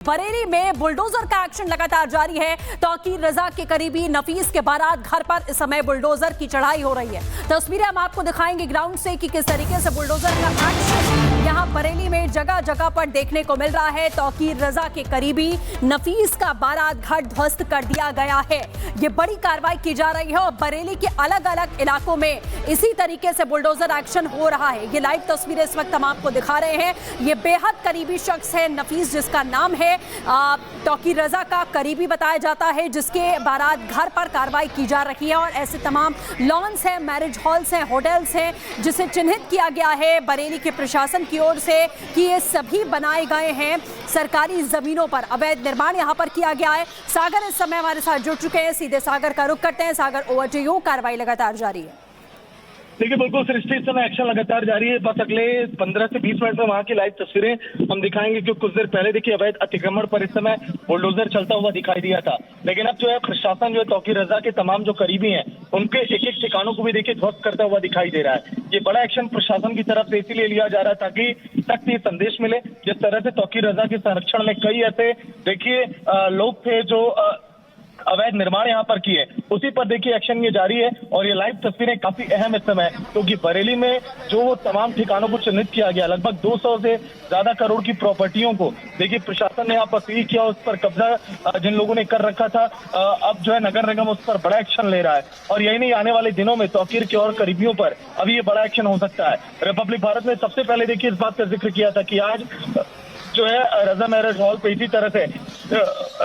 बरेली में बुलडोजर का एक्शन लगातार जारी है। तौकीर रजा के करीबी नफीस के बारात घर पर इस समय बुलडोजर की चढ़ाई हो रही है। तस्वीरें हम आपको दिखाएंगे ग्राउंड से कि किस तरीके से बुलडोजर का एक्शन यहां बरेली में जगह जगह पर देखने को मिल रहा है। तौकीर रजा के करीबी नफीस का बारात घर ध्वस्त कर दिया गया है। ये बड़ी कार्रवाई की जा रही है और बरेली के अलग अलग इलाकों में इसी तरीके से बुलडोजर एक्शन हो रहा है। ये लाइव तस्वीरें इस वक्त हम आपको दिखा रहे हैं। ये बेहद करीबी शख्स है नफीस, जिसका नाम है तौकीर रजा का करीबी बताया जाता है, जिसके बारात घर पर कार्रवाई की जा रही है। और ऐसे तमाम लॉन्स हैं, मैरिज हॉल्स हैं, होटल्स हैं, जिसे चिन्हित किया गया है बरेली के प्रशासन की ओर से कि ये सभी बनाए गए हैं सरकारी जमीनों पर। अवैध निर्माण यहाँ पर किया गया है। सागर इस समय हमारे साथ जुड़ चुके हैं, सीधे सागर का रुख करते हैं। सागर, ओवर टू यू। कार्रवाई लगातार जारी है। देखिए, बिल्कुल सृष्टि, इस समय एक्शन लगातार जारी है। बस अगले 15 से 20 मिनट में वहां की लाइव तस्वीरें हम दिखाएंगे, क्योंकि कुछ देर पहले देखिए अवैध अतिक्रमण पर इस समय बुलडोजर चलता हुआ दिखाई दिया था। लेकिन अब जो है प्रशासन जो है तौकीर रजा के तमाम जो करीबी हैं उनके एक एक ठिकानों को भी देखिए ध्वस्त करता हुआ दिखाई दे रहा है। ये बड़ा एक्शन प्रशासन की तरफ से इसीलिए लिया जा रहा है ताकि सख्त ये संदेश मिले। जिस तरह से तौकीर रजा के संरक्षण में कई ऐसे देखिए लोग थे जो अवैध निर्माण यहाँ पर किए, उसी पर देखिए एक्शन ये जारी है। और ये लाइव तस्वीरें काफी अहम इस समय, क्योंकि बरेली में जो वो तमाम ठिकानों को चिन्हित किया गया, लगभग 200 से ज्यादा करोड़ की प्रॉपर्टियों को देखिए प्रशासन ने यहाँ पर सील किया, उस पर कब्जा जिन लोगों ने कर रखा था, अब जो है नगर निगम उस पर बड़ा एक्शन ले रहा है। और यही नहीं, आने वाले दिनों में तौकीर के और करीबियों पर अभी ये बड़ा एक्शन हो सकता है। रिपब्लिक भारत ने सबसे पहले देखिए इस बात का जिक्र किया था कि आज जो है रजा मैरिज हॉल पे इसी तरह से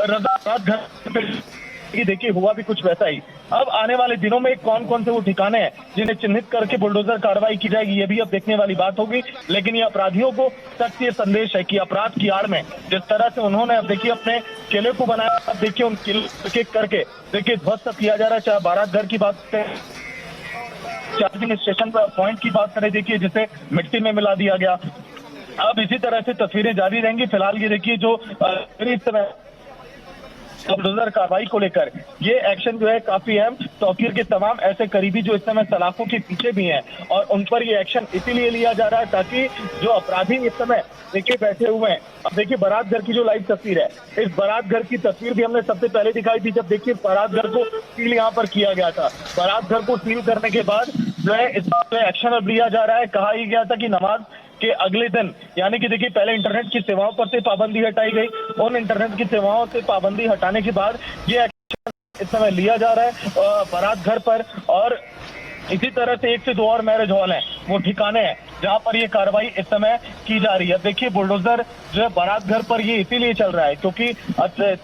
रजा रात घर देखिए हुआ भी कुछ वैसा ही। अब आने वाले दिनों में कौन कौन से वो ठिकाने हैं जिन्हें चिन्हित करके बुलडोजर कार्रवाई की जाएगी, ये भी अब देखने वाली बात होगी। लेकिन ये अपराधियों को सख्त ये संदेश है कि अपराध की आड़ में जिस तरह से उन्होंने अब देखिए अपने किले को बनाया, अब देखिए उन किले करके देखिए ध्वस्त किया जा रहा है। चाहे बारात घर की बात करें, चार्जिंग स्टेशन पर पॉइंट की बात करें, देखिए जिसे मिट्टी में मिला दिया गया। अब इसी तरह से तस्वीरें जारी रहेंगी। फिलहाल ये देखिए जो इस समय बुलडोजर कार्रवाई को लेकर ये एक्शन जो है काफी अहम। तौकीर के तमाम ऐसे करीबी जो इस समय सलाखों के पीछे भी हैं और उन पर ये एक्शन इसीलिए लिया जा रहा है ताकि जो अपराधी इस समय देखिए बैठे हुए हैं। अब देखिए बारात घर की जो लाइव तस्वीर है, इस बारात घर की तस्वीर भी हमने सबसे पहले दिखाई थी जब देखिए बारात घर को सील यहाँ पर किया गया था। बारात घर को सील करने के बाद जो है इस पर एक्शन अब लिया जा रहा है। कहा ही गया था कि नमाज के अगले दिन, यानी कि देखिए पहले इंटरनेट की सेवाओं पर से पाबंदी हटाई गई, उन इंटरनेट की सेवाओं से पाबंदी हटाने के बाद ये एक्शन इस समय लिया जा रहा है बारात घर पर। और इसी तरह से 1 से 2 और मैरिज हॉल हैं, वो ठिकाने हैं जहां पर ये कार्रवाई इस समय की जा रही है। देखिए बुलडोजर जो है बारात घर पर ये इसीलिए चल रहा है क्योंकि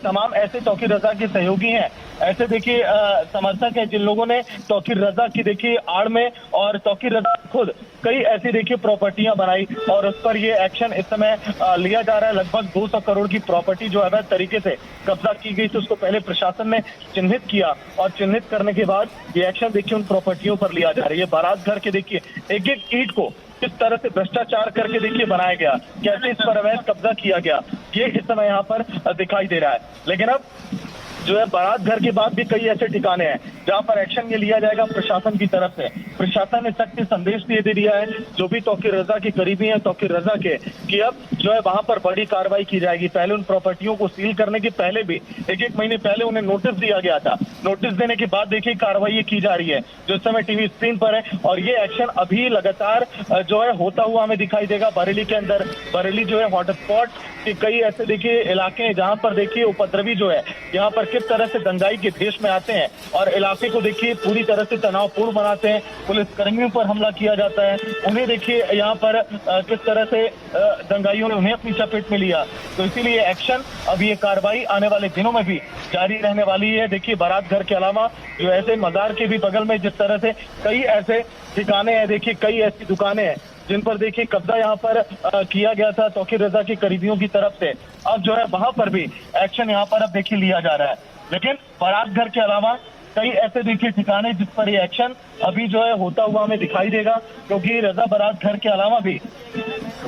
तमाम ऐसे तौकीर रजा के सहयोगी हैं, ऐसे देखिए समर्थक हैं जिन लोगों ने तौकीर रजा की देखिए आड़ में और तौकीर रजा खुद कई ऐसी देखिए प्रॉपर्टियां बनाई और उस पर ये एक्शन इस समय लिया जा रहा है। लगभग 200 करोड़ की प्रॉपर्टी जो अवैध तरीके से कब्जा की गई थी, उसको पहले प्रशासन ने चिन्हित किया और चिन्हित करने के बाद ये एक्शन देखिए उन प्रॉपर्टियों पर लिया जा रहा है। ये बारात घर के देखिए एक एक ईंट को किस तरह से भ्रष्टाचार करके देखिए बनाया गया, कैसे इस पर अवैध कब्जा किया गया, ये इस समय यहाँ पर दिखाई दे रहा है। लेकिन अब जो है बारात घर के बाद भी कई ऐसे ठिकाने हैं जहां पर एक्शन ये लिया जाएगा प्रशासन की तरफ से। प्रशासन ने सख्त संदेश दे दिया है जो भी तौकीर रजा के करीबी हैं तौकीर रजा के, कि अब जो है वहां पर बड़ी कार्रवाई की जाएगी। पहले उन प्रॉपर्टियों को सील करने के पहले भी एक महीने पहले उन्हें नोटिस दिया गया था। नोटिस देने के बाद देखिए कार्रवाई ये की जा रही है जो इस समय टीवी स्क्रीन पर है। और ये एक्शन अभी लगातार जो है होता हुआ हमें दिखाई देगा बरेली के अंदर। बरेली जो है हॉटस्पॉट के कई ऐसे देखिए इलाके हैं जहां पर देखिए उपद्रवी जो है यहाँ पर किस तरह से दंगाई के देश में आते हैं और इलाके को देखिए पूरी तरह से तनावपूर्ण बनाते हैं। पुलिस कर्मियों पर हमला किया जाता है, उन्हें देखिए यहाँ पर किस तरह से दंगाइयों ने उन्हें अपनी चपेट में लिया। तो इसीलिए एक्शन, अब ये कार्रवाई आने वाले दिनों में भी जारी रहने वाली है। देखिए बारात घर के अलावा जो ऐसे मजार के भी बगल में जिस तरह से कई ऐसे ठिकाने हैं, देखिए कई ऐसी दुकानें हैं जिन पर देखिए कब्जा यहाँ पर किया गया था तौकीर रजा के करीबियों की तरफ से। अब जो है वहां पर भी एक्शन यहाँ पर अब देखिए लिया जा रहा है। लेकिन बारात घर के अलावा कई ऐसे देखिए ठिकाने जिस पर ये एक्शन अभी जो है होता हुआ हमें दिखाई देगा, क्योंकि रजा बारात घर के अलावा भी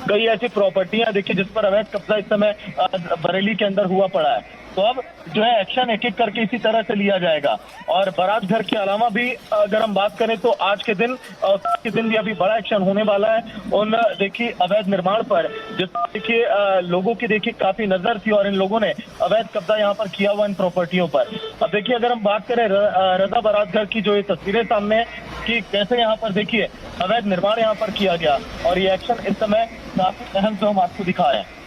कई ऐसी प्रॉपर्टियां देखिए जिस पर अवैध कब्जा इस समय बरेली के अंदर हुआ पड़ा है। तो अब जो है एक्शन एक एक करके इसी तरह से लिया जाएगा। और बारात घर के अलावा भी अगर हम बात करें तो आज के दिन भी अभी बड़ा एक्शन होने वाला है उन देखिए अवैध निर्माण पर, जिस देखिए लोगों की देखिए काफी नजर थी और इन लोगों ने अवैध कब्जा यहाँ पर किया हुआ इन प्रॉपर्टियों पर। अब देखिए अगर हम बात करें रजा बारात घर की जो ये तस्वीरें सामने है कि कैसे यहाँ पर देखिए अवैध निर्माण यहाँ पर किया गया और ये एक्शन इस समय काफी अहम जो हम आपको दिखा रहे हैं।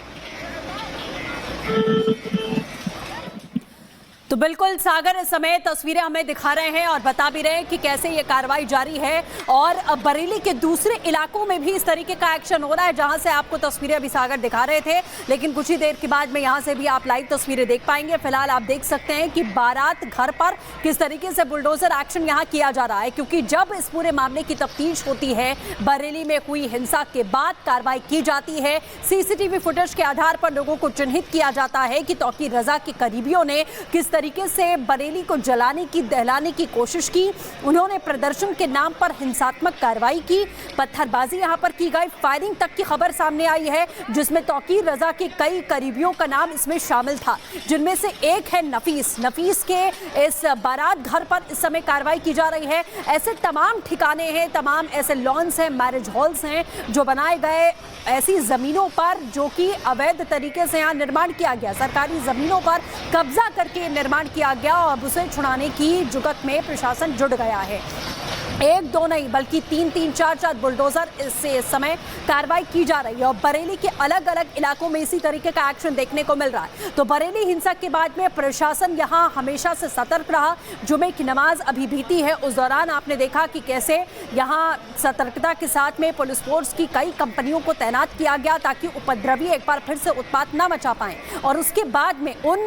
तो बिल्कुल सागर इस समय तस्वीरें हमें दिखा रहे हैं और बता भी रहे हैं कि कैसे ये कार्रवाई जारी है और बरेली के दूसरे इलाकों में भी इस तरीके का एक्शन हो रहा है, जहां से आपको तस्वीरें अभी सागर दिखा रहे थे, लेकिन कुछ ही देर के बाद में यहां से भी आप लाइव तस्वीरें देख पाएंगे। फिलहाल आप देख सकते हैं कि बारात घर पर किस तरीके से बुलडोजर एक्शन यहाँ किया जा रहा है, क्योंकि जब इस पूरे मामले की तफ्तीश होती है, बरेली में हुई हिंसा के बाद कार्रवाई की जाती है, सीसीटीवी फुटेज के आधार पर लोगों को चिन्हित किया जाता है कि तौकीर रजा के करीबियों ने किस तरीके से बरेली को जलाने की दहलाने की कोशिश की। उन्होंने प्रदर्शन के नाम पर हिंसात्मक कार्रवाई की, पत्थरबाजी यहां पर की गई, फायरिंग तक की खबर सामने आई है, जिसमें तौकीर रजा के कई करीबियों का नाम इसमें शामिल था, जिनमें से एक है नफीस के इस बारात घर पर इस समय कार्रवाई की जा रही है। ऐसे तमाम ठिकाने हैं, तमाम ऐसे लॉन्स हैं, मैरिज हॉल्स हैं जो बनाए गए ऐसी जमीनों पर जो कि अवैध तरीके से यहाँ निर्माण किया गया, सरकारी जमीनों पर कब्जा करके निर्माण किया गया और उसे छुड़ाने की जुगत में प्रशासन जुट गया है। एक दो नहीं बल्कि तीन चार बुलडोजर इससे इस समय कार्रवाई की जा रही है और बरेली के अलग अलग इलाकों में इसी तरीके का एक्शन देखने को मिल रहा है। तो बरेली हिंसा के बाद में प्रशासन यहां हमेशा से सतर्क रहा। जुमे की नमाज अभी बीती है, उस दौरान आपने देखा कि कैसे यहां सतर्कता के साथ में पुलिस फोर्स की कई कंपनियों को तैनात किया गया ताकि उपद्रवी एक बार फिर से उत्पात न मचा पाएं। और उसके बाद में उन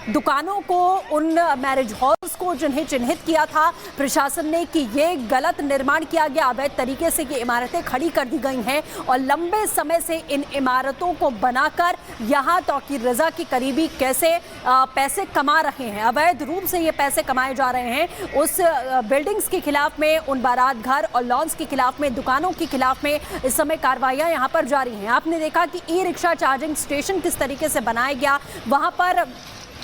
दुकानों को, उन मैरिज हॉल्स को जिन्हें चिन्हित किया था प्रशासन ने कि ये गलत निर्माण किया गया, अवैध तरीके से ये इमारतें खड़ी कर दी गई हैं और लंबे समय से इन इमारतों को बनाकर यहाँ तौकीर रजा के करीबी कैसे पैसे कमा रहे हैं, अवैध रूप से ये पैसे कमाए जा रहे हैं। उस बिल्डिंग्स के खिलाफ में, उन बारात घर और लॉन्स के खिलाफ में, दुकानों के खिलाफ में इस समय कार्रवाइयाँ यहाँ पर जारी हैं। आपने देखा कि ई रिक्शा चार्जिंग स्टेशन किस तरीके से बनाया गया, वहाँ पर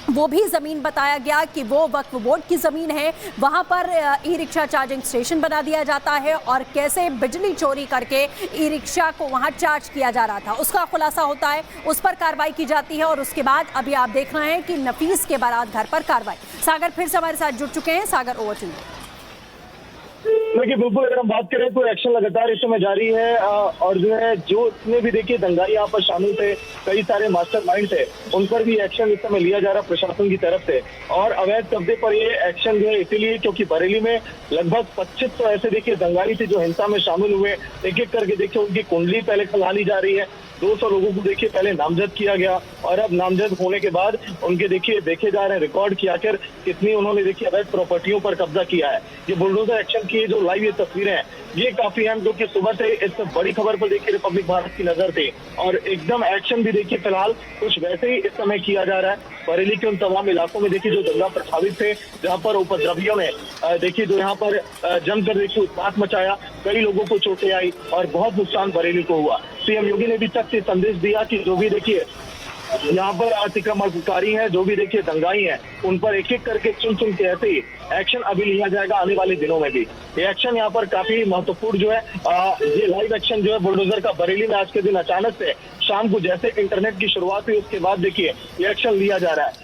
वो भी ज़मीन बताया गया कि वो वक्फ बोर्ड की ज़मीन है, वहाँ पर ई रिक्शा चार्जिंग स्टेशन बना दिया जाता है और कैसे बिजली चोरी करके ई रिक्शा को वहाँ चार्ज किया जा रहा था, उसका खुलासा होता है, उस पर कार्रवाई की जाती है। और उसके बाद अभी आप देख रहे हैं कि नफीस के बारात घर पर कार्रवाई। सागर फिर से हमारे साथ जुड़ चुके हैं। सागर, ओवर टू यू। देखिए बिल्कुल अगर हम बात करें तो एक्शन लगातार इस समय जारी है और जो है जो इसमें भी देखिए दंगाई यहाँ पर शामिल थे, कई सारे मास्टरमाइंड थे, उन पर भी एक्शन इस समय लिया जा रहा प्रशासन की तरफ से। और अवैध कब्जे पर ये एक्शन जो है इसीलिए क्योंकि बरेली में लगभग 25 तो ऐसे देखिए दंगाई थे जो हिंसा में शामिल हुए। एक एक करके देखिए उनकी कुंडली पहले खंगाली जा रही है, 200 लोगों को देखिए पहले नामजद किया गया और अब नामजद होने के बाद उनके देखिए देखे जा रहे हैं रिकॉर्ड की आखिर कितनी उन्होंने देखिए अवैध प्रॉपर्टियों पर कब्जा किया है। ये बुलडोजर एक्शन की जो लाइव ये तस्वीरें हैं ये काफी अहम, क्योंकि सुबह से इस बड़ी खबर पर देखिए रिपब्लिक भारत की नजर थी और एकदम एक्शन भी देखिए फिलहाल कुछ वैसे ही इस समय किया जा रहा है। बरेली के उन तमाम इलाकों में देखिए जो दंगा प्रभावित थे, जहाँ पर उपद्रवियों ने देखिए जो यहाँ पर जमकर देखिए उत्पात मचाया, कई लोगों को चोटें आई और बहुत नुकसान बरेली को हुआ। सीएम योगी ने भी तक से संदेश दिया कि जो भी देखिए यहाँ पर अतिक्रमणकारी हैं, जो भी देखिए दंगाई हैं, उन पर एक एक करके चुन के ऐसे ही एक्शन अभी लिया जाएगा आने वाले दिनों में भी। ये एक्शन यहाँ पर काफी महत्वपूर्ण जो है, ये लाइव एक्शन जो है बुलडोजर का बरेली में आज के दिन अचानक से शाम को जैसे इंटरनेट की शुरुआत हुई उसके बाद देखिए ये एक्शन लिया जा रहा है।